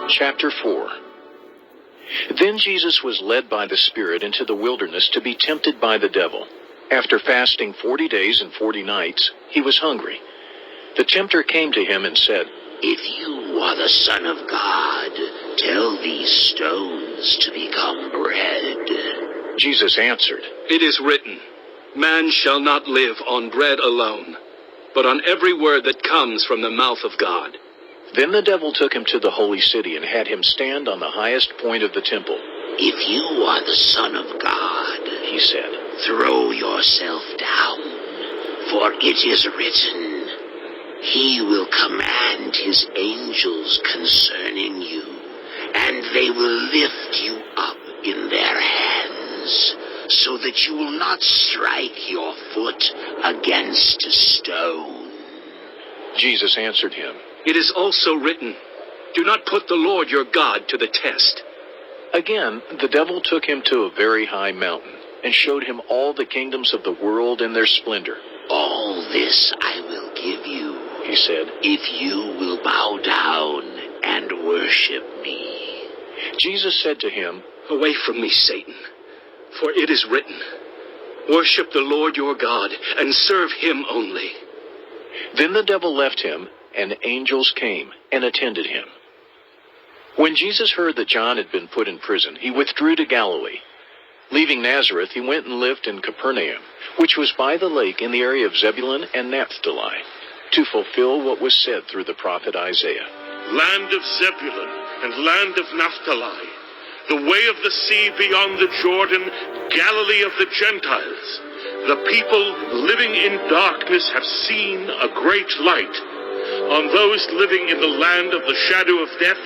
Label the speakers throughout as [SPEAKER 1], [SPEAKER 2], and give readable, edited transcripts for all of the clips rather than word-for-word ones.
[SPEAKER 1] Chapter 4. Then Jesus was led by the Spirit into the wilderness to be tempted by the devil. After fasting 40 days and 40 nights, he was hungry. The tempter came to him and said,
[SPEAKER 2] "If you are the Son of God, tell these stones to become bread."
[SPEAKER 1] Jesus answered,
[SPEAKER 3] "It is written, man shall not live on bread alone, but on every word that comes from the mouth of God."
[SPEAKER 1] Then the devil took him to the holy city and had him stand on the highest point of the temple.
[SPEAKER 2] "If you are the Son of God,"
[SPEAKER 1] he said,
[SPEAKER 2] "throw yourself down, for it is written, He will command His angels concerning you, and they will lift you up in their hands, so that you will not strike your foot against a stone."
[SPEAKER 1] Jesus answered him,
[SPEAKER 3] "It is also written, do not put the Lord your God to the test."
[SPEAKER 1] Again, the devil took him to a very high mountain and showed him all the kingdoms of the world and their splendor.
[SPEAKER 2] "All this I will give you,"
[SPEAKER 1] he said,
[SPEAKER 2] "if you will bow down and worship me."
[SPEAKER 1] Jesus said to him,
[SPEAKER 3] "Away from me, Satan, for it is written, worship the Lord your God and serve Him only."
[SPEAKER 1] Then the devil left him, and angels came and attended him. When Jesus heard that John had been put in prison, he withdrew to Galilee. Leaving Nazareth, he went and lived in Capernaum, which was by the lake in the area of Zebulun and Naphtali, to fulfill what was said through the prophet Isaiah.
[SPEAKER 4] "Land of Zebulun and land of Naphtali, the way of the sea beyond the Jordan, Galilee of the Gentiles. The people living in darkness have seen a great light. On those living in the land of the shadow of death,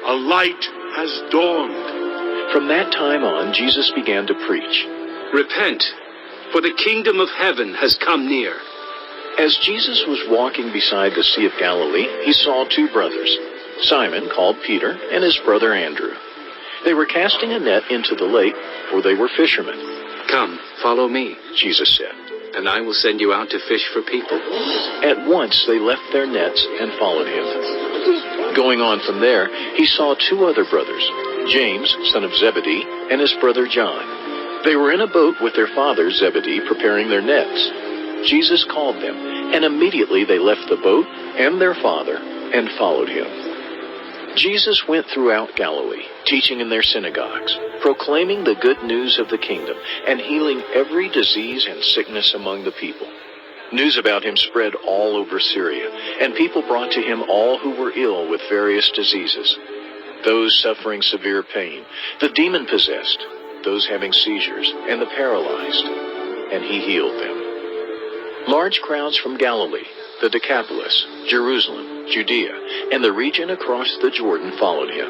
[SPEAKER 4] a light has dawned."
[SPEAKER 1] From that time on, Jesus began to preach,
[SPEAKER 3] "Repent, for the kingdom of heaven has come near."
[SPEAKER 1] As Jesus was walking beside the Sea of Galilee, he saw two brothers, Simon, called Peter, and his brother Andrew. They were casting a net into the lake, for they were fishermen.
[SPEAKER 3] "Come, follow me,"
[SPEAKER 1] Jesus said,
[SPEAKER 3] "and I will send you out to fish for people."
[SPEAKER 1] At once they left their nets and followed him. Going on from there, he saw two other brothers, James, son of Zebedee, and his brother John. They were in a boat with their father Zebedee, preparing their nets. Jesus called them, and immediately they left the boat and their father and followed him. Jesus went throughout Galilee, teaching in their synagogues, proclaiming the good news of the kingdom, and healing every disease and sickness among the people. News about him spread all over Syria, and people brought to him all who were ill with various diseases, those suffering severe pain, the demon-possessed, those having seizures, and the paralyzed, and he healed them. Large crowds from Galilee, the Decapolis, Jerusalem, Judea, and the region across the Jordan followed him.